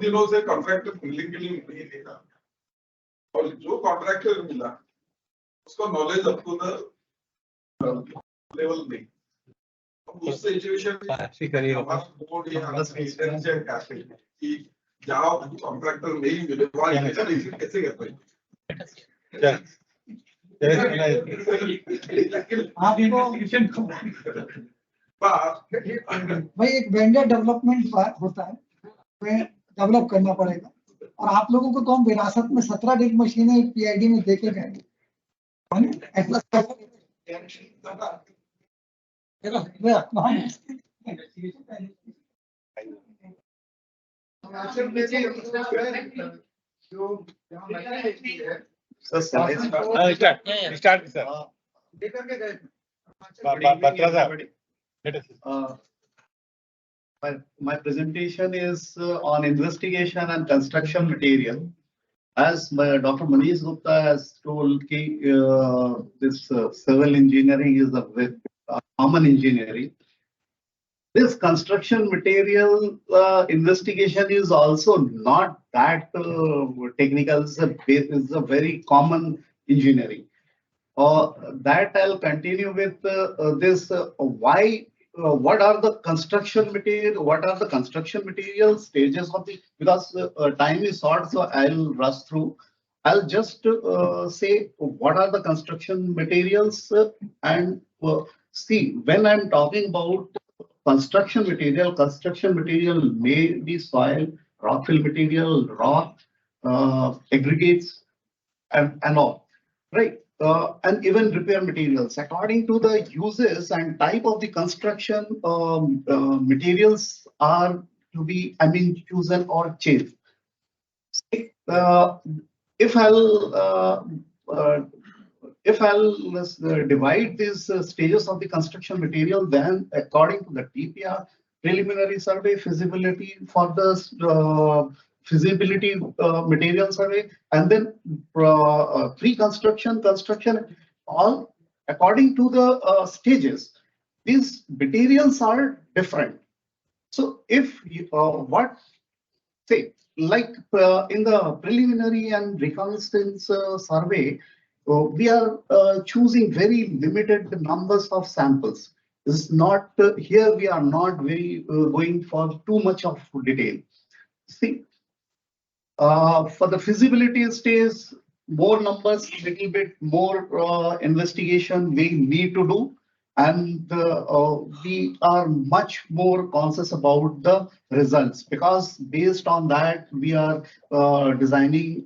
बहुत दिनों से कॉन्ट्रैक्टर बिल्डिंग के लिए नहीं देता और जो कॉन्ट्रैक्टर मिला उसका knowledge up to the level नहीं। उस सिचुएशन में हमारा बोर्ड या इंटेलिजेंट कैसे कि जहाँ कॉन्ट्रैक्टर नहीं मिले वहाँ कैसे कर पाएंगे? भाई एक वेंडर डेवलपमेंट होता है, डेवलप करना पड़ेगा। और आप लोगों को तो हम विरासत में 17 ड्रिल मशीनें पीआईडी में देके गए। My presentation is on investigation and construction material. As Dr. Manish Gupta has told, this civil engineering is a common engineering. This construction material investigation is also not that technical. It's a very common engineering. That I'll continue with this. Why? What are the construction material? What are the construction material stages of the? Because time is short, so I'll rush through. I'll just say what are the construction materials and see when I'm talking about construction material may be soil, rock fill material, rock, aggregates, and all, right? And even repair materials. According to the uses and type of the construction, materials are to be, chosen or changed. If I'll divide these stages of the construction material, then according to the TPR, preliminary survey, feasibility for the feasibility material survey, and then pre-construction, construction, all according to the stages, these materials are different. So if you, what say, like in the preliminary and reconnaissance survey, we are choosing very limited numbers of samples. This is not here. We are not very going for too much of detail. See, for the feasibility stage, more numbers, little bit more investigation we need to do, and we are much more conscious about the results, because based on that we are designing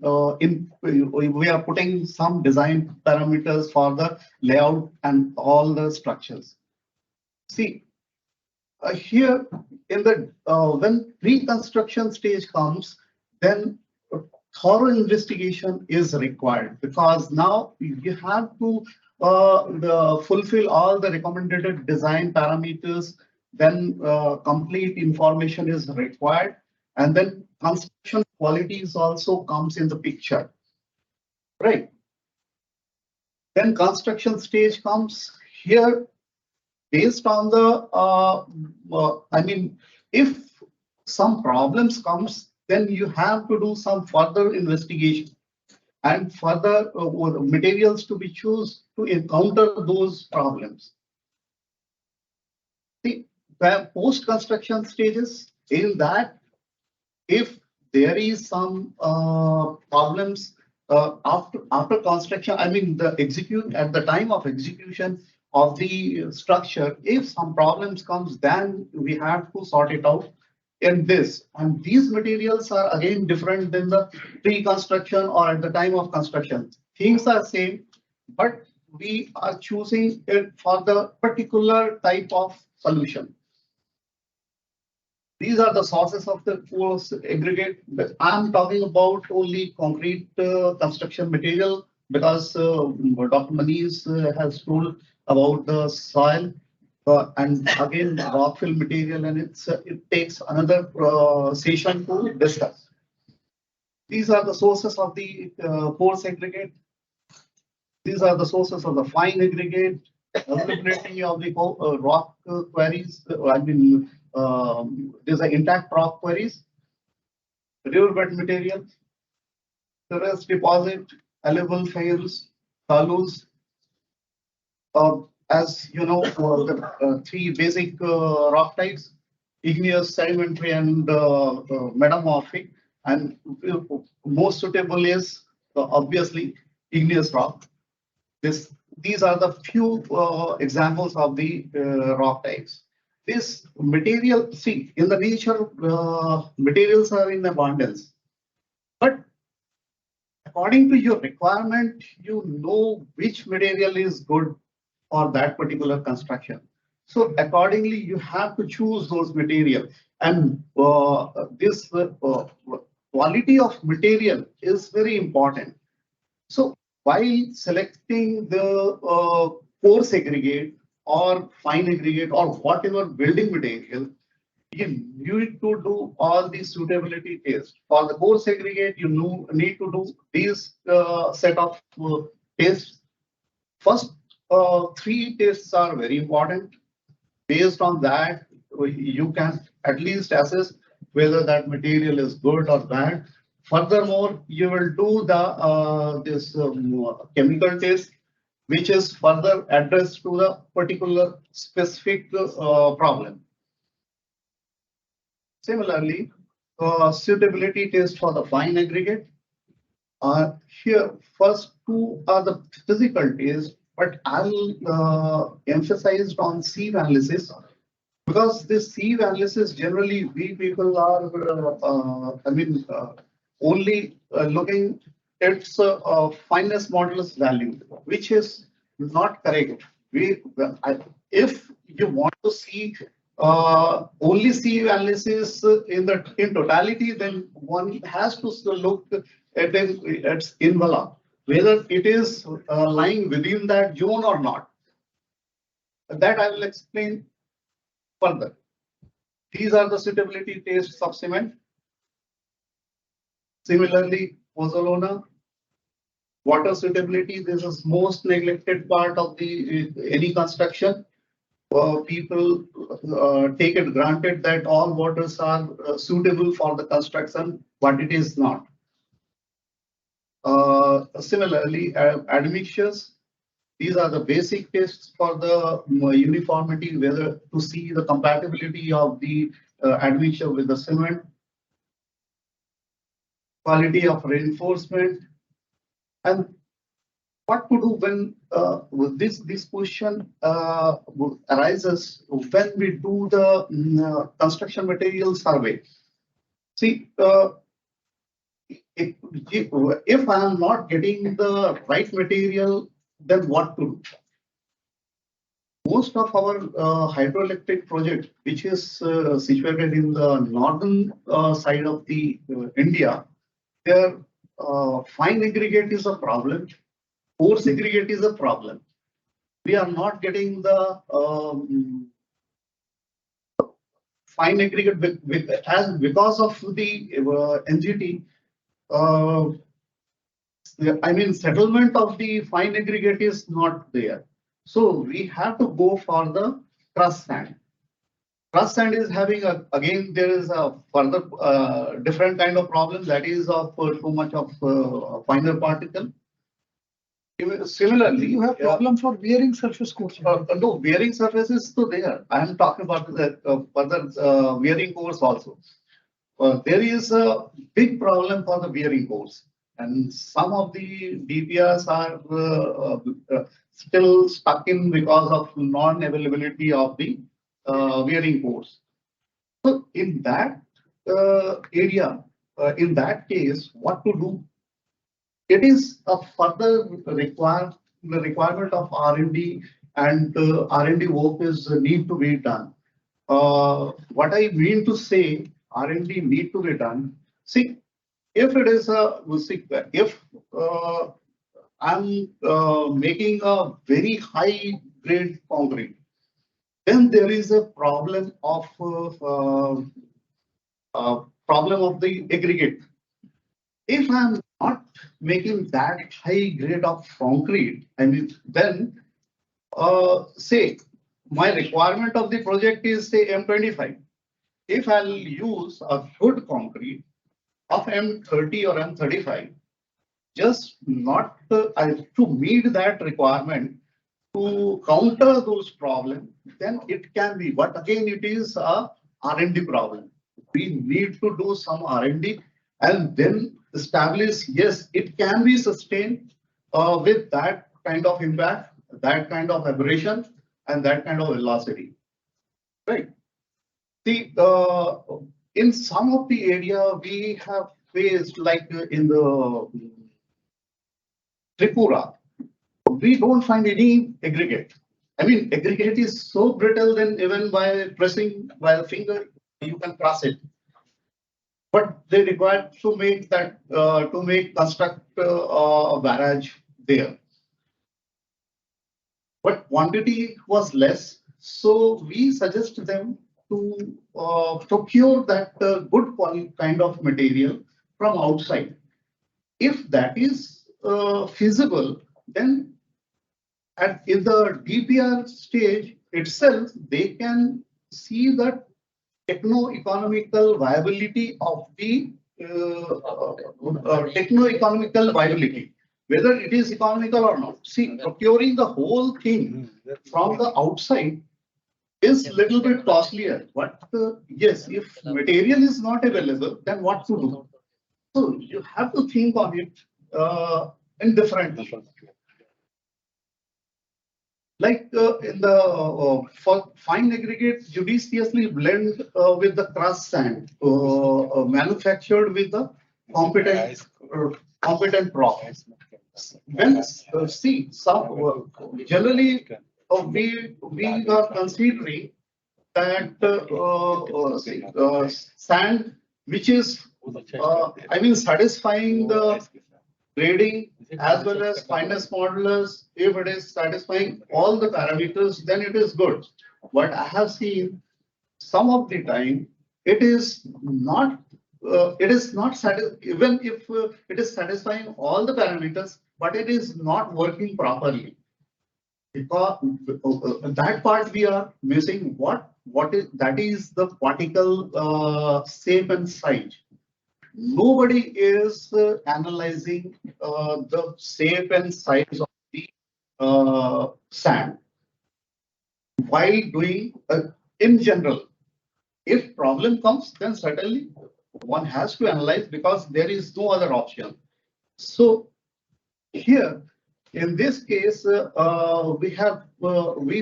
we are putting some design parameters for the layout and all the structures. See, here in the when pre-construction stage comes, then thorough investigation is required, because now you have to fulfill all the recommended design parameters. Then complete information is required, and then construction qualities also comes in the picture, right? Then construction stage comes here. Based on the, if some problems comes, then you have to do some further investigation and further materials to be chosen to encounter those problems. See, the post-construction stages, in that, if there is some problems after construction, at the time of execution of the structure, if some problems comes, then we have to sort it out in this. And these materials are again different than the pre-construction or at the time of construction. Things are same, but we are choosing it for the particular type of solution. These are the sources of the coarse aggregate. I'm talking about only concrete construction material, because Dr. Manish has told about the soil and again the rock fill material, and it takes another session to discuss. These are the sources of the coarse aggregate. These are the sources of the fine aggregate. Availability of the rock quarries. These are intact rock quarries. riverbed material, terrace deposit, alluvial fields, talus. As you know, the three basic rock types: igneous, sedimentary, and metamorphic. And most suitable is obviously igneous rock. These are the few examples of the rock types. This material, see, in the nature, materials are in abundance, but according to your requirement, you know which material is good for that particular construction. So accordingly, you have to choose those materials, and this quality of material is very important. So while selecting the coarse aggregate or fine aggregate or whatever building material, you need to do all the suitability tests. For the coarse aggregate, you need to do these set of tests. First, three tests are very important. Based on that, you can at least assess whether that material is good or bad. Furthermore, you will do the this chemical test, which is further addressed to the particular specific problem. Similarly, suitability test for the fine aggregate. Here, first two are the physical tests, but I'll emphasize on sieve analysis, because this sieve analysis generally we people are, only looking at its fineness modulus value, which is not correct. If you want to see only sieve analysis in totality, then one has to look at its envelope, whether it is lying within that zone or not. That I will explain further. These are the suitability tests of cement. Similarly, pozzolana, water suitability. This is most neglected part of the any construction. People take it granted that all waters are suitable for the construction, but it is not. Similarly, admixtures. These are the basic tests for the uniformity, whether to see the compatibility of the admixture with the cement, quality of reinforcement, and what to do when this question arises when we do the construction material survey. See, if I am not getting the right material, then what to do? Most of our hydroelectric project, which is situated in the northern side of the India, their fine aggregate is a problem. Coarse aggregate is a problem. We are not getting the fine aggregate because of the NGT. Settlement of the fine aggregate is not there. So we have to go for the crust sand. Crust sand is having again there is a further different kind of problem, that is of too much of finer particle. Similarly, you have problem for wearing surface course. No, wearing surface is still there. I am talking about the further wearing course also. There is a big problem for the wearing course, and some of the DPRs are still stuck in because of non-availability of the wearing course. So in that area, in that case, what to do? It is a further requirement of R&D, and R&D work is need to be done. What I mean to say, R&D need to be done. See, if it is if I'm making a very high grade concrete, then there is a problem of the aggregate. If I'm not making that high grade of concrete, then say my requirement of the project is say M25. If I'll use a good concrete, of M30 or M35, just not to meet that requirement, to counter those problems, then it can be, but again, it is a R&D problem. We need to do some R&D and then establish, yes, it can be sustained with that kind of impact, that kind of aberration, and that kind of velocity, right? See, in some of the area we have faced, like in the Tripura, we don't find any aggregate. I mean, aggregate is so brittle, then even by pressing by a finger, you can cross it. But they require to make that, construct a barrage there. But quantity was less, so we suggest them to procure that good quality kind of material from outside. If that is feasible, then in the DPR stage itself, they can see the techno-economical viability of the techno-economical viability, whether it is economical or not. See, procuring the whole thing from the outside is little bit costlier, but yes, if material is not available, then what to do? So you have to think on it in different ways. Like in the for fine aggregate, judiciously blend with the crushed sand, manufactured with the competent rock. When see some generally we are considering that sand which is I mean satisfying the grading as well as fineness modulus. If it is satisfying all the parameters, then it is good. But I have seen some of the time it is not. Even if it is satisfying all the parameters, but it is not working properly. Because that part we are missing. What is that is the particle shape and size. Nobody is analyzing the shape and size of the sand while doing in general. If problem comes, then certainly one has to analyze because there is no other option. So here, in this case, we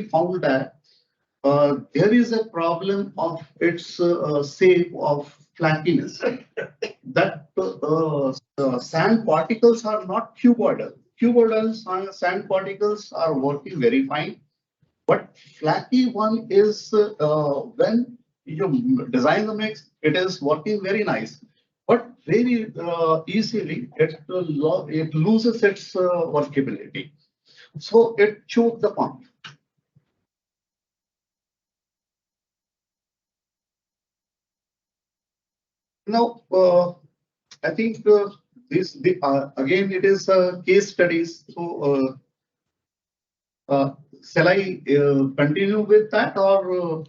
found that there is a problem of its shape of flakiness. That sand particles are not cuboidal. Cuboidal sand particles are working very fine, but flaky one is when you design the mix, it is working very nice, but very easily it loses its workability. So it choked the pump. Now, I think this again it is case studies. So shall I continue with that or?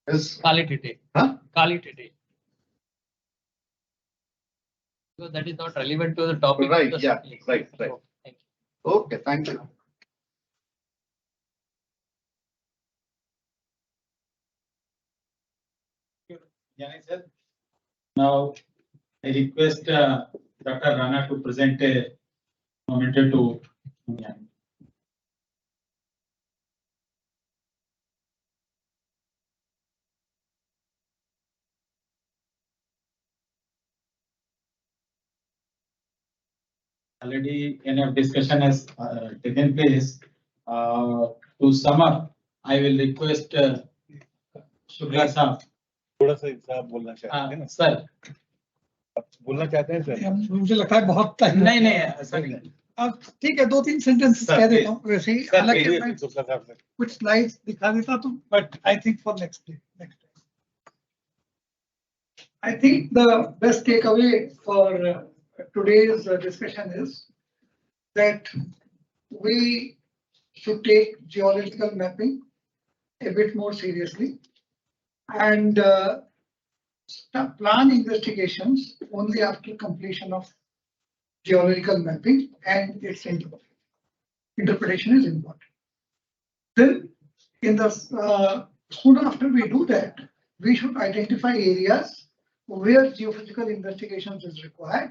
Yes. Kali today. Huh? Kali today. So that is not relevant to the topic. Right. Yeah. Right. Right. Oh, thank you. Okay. Thank you. Jani sir. Now I request Dr. Rana to present a memento to Jani. Already enough discussion has taken place. To sum up, I will request Shukla sir. थोड़ा सा साहब बोलना चाहते हैं ना sir आप बोलना चाहते हैं सर मुझे लगता है बहुत टाइम नहीं नहीं सर अब ठीक है 2-3 सेंटेंस सर, कह देता हूँ वैसे ही हालांकि मैं शुक्ला साहब से कुछ स्लाइड्स दिखा देता तो but I think for next I think the best takeaway for today's discussion is that we should take geological mapping a bit more seriously, and plan investigations only after completion of geological mapping and its interpretation is important. Then, in the soon after we do that, we should identify areas where geophysical investigations is required,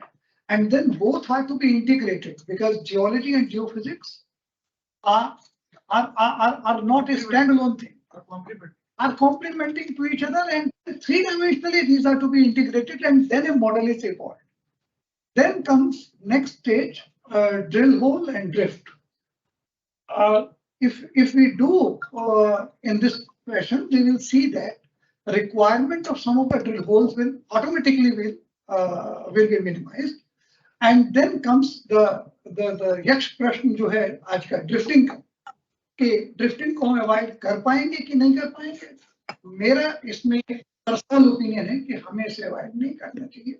and then both have to be integrated because geology and geophysics are not a standalone thing, are complementing to each other, and three-dimensionally these are to be integrated, and then a model is evolved. Then comes next stage, drill hole and drift. If we do in this question, we will see that requirement of some of the drill holes will automatically will be minimized, and then comes the यक्ष प्रश्न जो है आज का drifting का, कि drifting को हम अवॉइड कर पाएंगे कि नहीं कर पाएंगे. मेरा इसमें पर्सनल ओपिनियन है कि हमें इसे अवॉइड नहीं करना चाहिए,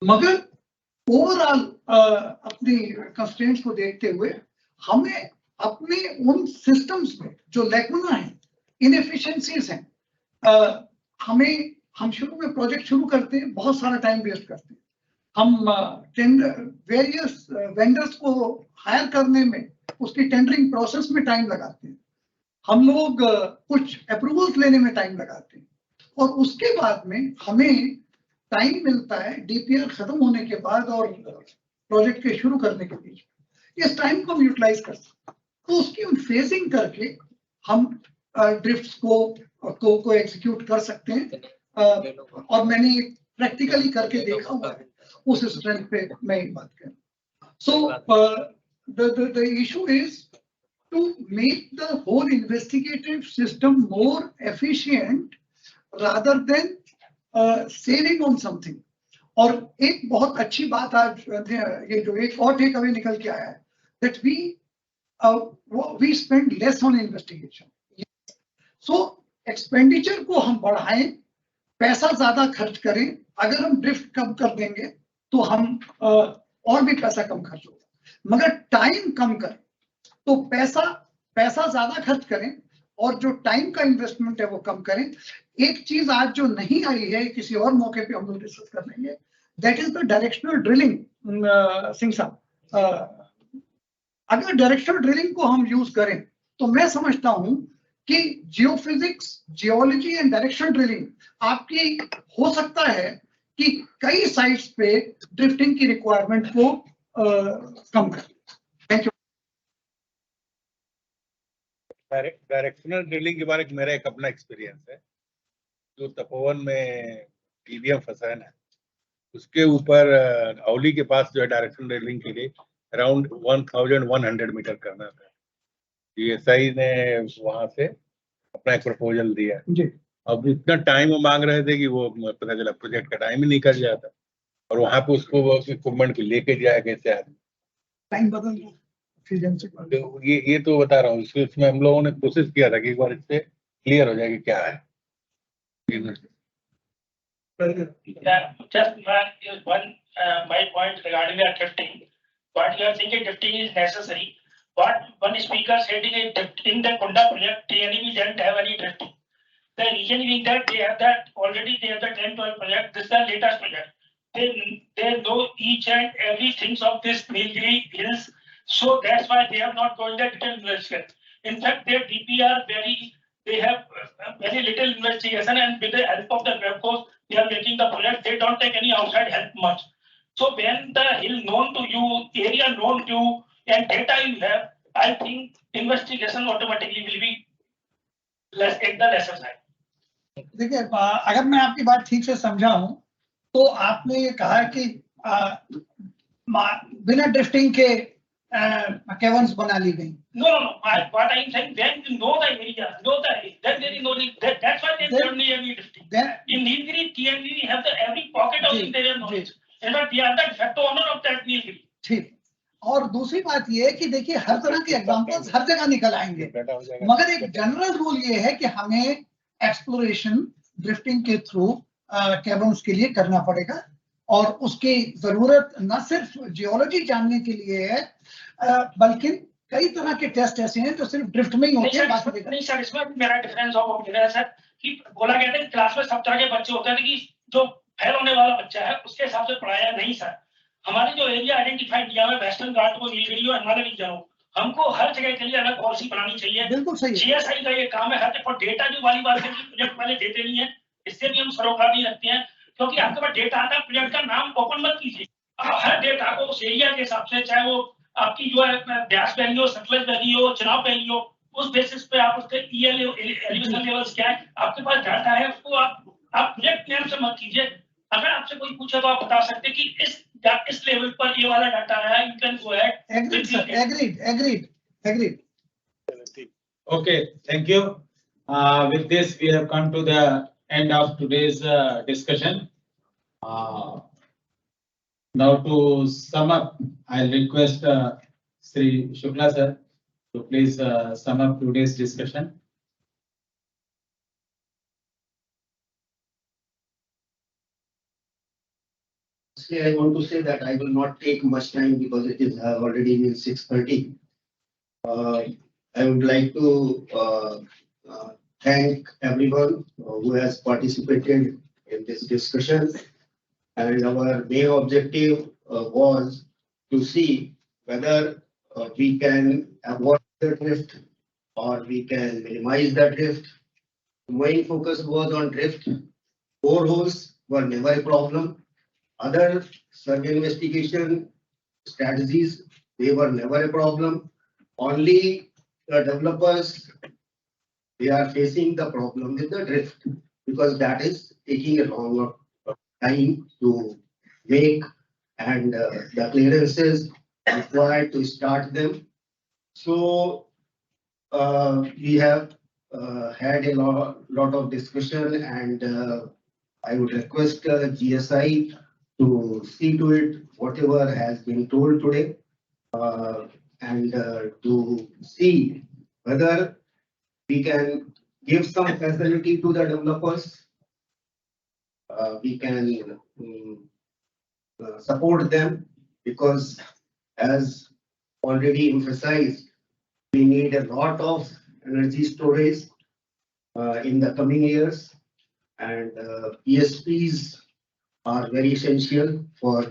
मगर ओवरऑल अपनी कंस्ट्रेंट्स को देखते हुए हमें अपने उन सिस्टम्स में जो लैकुना है, इनएफिशिएंसीज हैं, हम शुरू में प्रोजेक्ट शुरू करते हैं, बहुत सारा टाइम वेस्ट करते हैं. हम वेरियस वेंडर्स को हायर करने में, उसकी टेंडरिंग प्रोसेस में टाइम लगाते हैं. हम लोग कुछ अप्रूवल्स लेने में टाइम लगाते हैं, और उसके बाद में हमें टाइम मिलता है डीपीआर खत्म होने के बाद और प्रोजेक्ट के शुरू करने के बीच. इस टाइम को हम यूटिलाइज कर सकते हैं, तो उसकी फेजिंग करके हम ड्रिफ्ट्स को एग्जीक्यूट कर सकते हैं. और मैंने प्रैक्टिकली करके देखा हुआ है, उस स्ट्रेंथ पे मैं एक बात करूं. सो the issue is to make the whole investigative system more efficient rather than saving on something. और एक बहुत अच्छी बात आज ये जो एक और टेक अवे निकल के आया है, that we spend less on investigation. So expenditure को हम बढ़ाएं, पैसा ज्यादा खर्च करें. अगर हम ड्रिफ्ट कम कर देंगे तो हम और भी पैसा कम खर्च होगा, मगर टाइम कम करें तो पैसा ज्यादा खर्च करें और जो टाइम का इन्वेस्टमेंट है वो कम करें. एक चीज आज जो नहीं आई है, किसी और मौके पे हम लोग डिस्कस कर लेंगे, that is the directional drilling. Singh साहब, अगर डायरेक्शनल ड्रिलिंग को हम यूज करें तो मैं समझता हूं कि geophysics, geology and directional drilling आपकी हो सकता है कि कई साइट्स पे ड्रिफ्टिंग की रिक्वायरमेंट को कम कर. Thank you. डायरेक्शनल ड्रिलिंग के बारे में मेरा एक अपना एक्सपीरियंस है. जो तपोवन में टीबीएम फसान है, उसके ऊपर औली के पास जो है डायरेक्शनल ड्रिलिंग के लिए अराउंड 1100 मीटर करना था. DSI ने वहां से अपना एक प्रपोजल दिया जी. अब इतना टाइम वो मांग रहे थे कि वो पता चला प्रोजेक्ट का टाइम ही निकल जाता, और वहां पे उसको इक्विपमेंट को लेके जाया कैसे आदमी, टाइम बदल तो ये तो बता रहा हूँ. इसमें हम लोगों ने कोशिश किया था कि एक बार इससे क्लियर हो जाए कि क्या है. Just my point regarding the drifting. What you are saying, drifting is necessary. What one speaker said is in the Kunda project, TNE didn't have any drifting. The reason being that they have that already. They have the 10-12 project. This is the latest project. They know each and every things of this Nilgiri hills. So that's why they have not gone that detailed investigation. In fact, their DPR they have very little investigation, and with the help of the web course, they are making the project. They don't take any outside help much. So when the hill known to you, area known to you, and data you have, I think investigation automatically will be less at the lesser side. देखिए, अगर मैं आपकी बात ठीक से समझा हूं तो आपने ये कहा कि बिना ड्रिफ्टिंग के केवर्न्स बना ली गई. No. What I am saying, when you know the area, then there is no need. That's why they don't need any drifting. In Nilgiri, TNE have the every pocket of interior knowledge. In fact, they are the de facto owner of that Nilgiri. ठीक. और दूसरी बात ये है कि देखिए, हर तरह के एग्जांपल्स हर जगह निकल आएंगे, मगर एक जनरल रूल ये है कि हमें एक्सप्लोरेशन ड्रिफ्टिंग के थ्रू केवर्न्स के लिए करना पड़ेगा, और उसकी जरूरत न सिर्फ जियोलॉजी जानने के लिए है, बल्कि कई तरह के टेस्ट ऐसे हैं जो सिर्फ ड्रिफ्ट में ही होते हैं. नहीं सर, इसमें मेरा डिफरेंस ऑफ ओपिनियन है सर कि बोला गया था कि क्लास में सब तरह के बच्चे होते थे कि जो फेल होने वाला बच्चा है उसके हिसाब से पढ़ाया नहीं सर। हमारे जो एरिया आइडेंटिफाइड किया है वेस्टर्न घाट को, नीलगिरी और हिमालय रीजन हो, हमको हर जगह के लिए अलग पॉलिसी बनानी चाहिए। बिल्कुल सही है। जीएसआई का ये काम है, हर जगह डेटा जो वाली बात है कि प्रोजेक्ट पहले देते नहीं है, इससे भी हम सरोकारी रखते हैं, क्योंकि आपके पास डेटा आता है, प्रोजेक्ट का नाम ओपन मत कीजिए, हर डेटा को उस एरिया के हिसाब से, चाहे वो आपकी जो है ब्यास वैली हो, सतलज वैली हो, चुनाव वैली हो, उस बेसिस पे आप उसके एलिवेशन लेवल्स क्या है, आपके पास डाटा है, उसको आप प्रोजेक्ट नेम से मत कीजिए। अगर आपसे कोई पूछे तो आप बता सकते कि इस लेवल पर ये वाला डाटा है, you can go ahead. Agreed sir, agreed. Okay, thank you. With this, we have come to the end of today's discussion. Now to sum up, I'll request Sri Shukla sir to please sum up today's discussion. I want to say that I will not take much time because it is already been 6:30. I would like to thank everyone who has participated in this discussion. And our main objective was to see whether we can avoid the drift or we can minimize the drift. The main focus was on drift. Boreholes were never a problem. Other survey investigation strategies, they were never a problem. Only the developers, they are facing the problem with the drift because that is taking a long time to make and the clearances required to start them. So we have had a lot of discussion, and I would request GSI to see to it whatever has been told today, and to see whether we can give some facility to the developers. We can support them because, as already emphasized, we need a lot of energy storage in the coming years, and ESPs are very essential for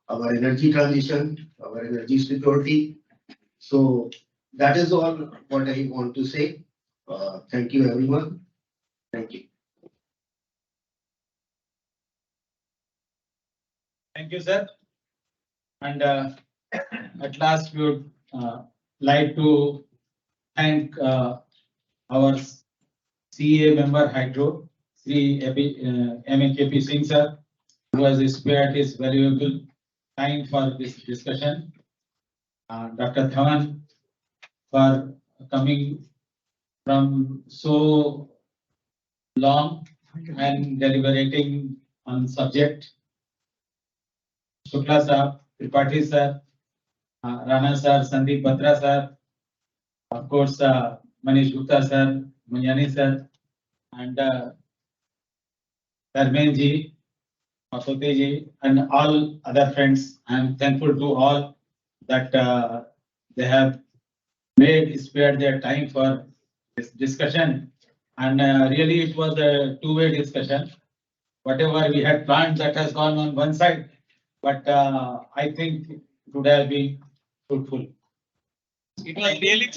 our energy transition, our energy security. So that is all what I want to say. Thank you, everyone. Thank you. Thank you, sir. And at last, we would like to thank our CA member Hydro, Sri MKP Singh sir, who has spared his valuable time for this discussion. Dr. Dhawan for coming from so long and deliberating on subject. Shukla sir, Tripathi sir, Rana sir, Sandeep Batra sir, of course Manish Gupta sir, Munyani sir, and Dharmen ji, Masoti ji, and all other friends. I am thankful to all that they have spared their time for this discussion, and really it was a two-way discussion. Whatever we had planned, that has gone on one side, but I think it would have been fruitful. It was really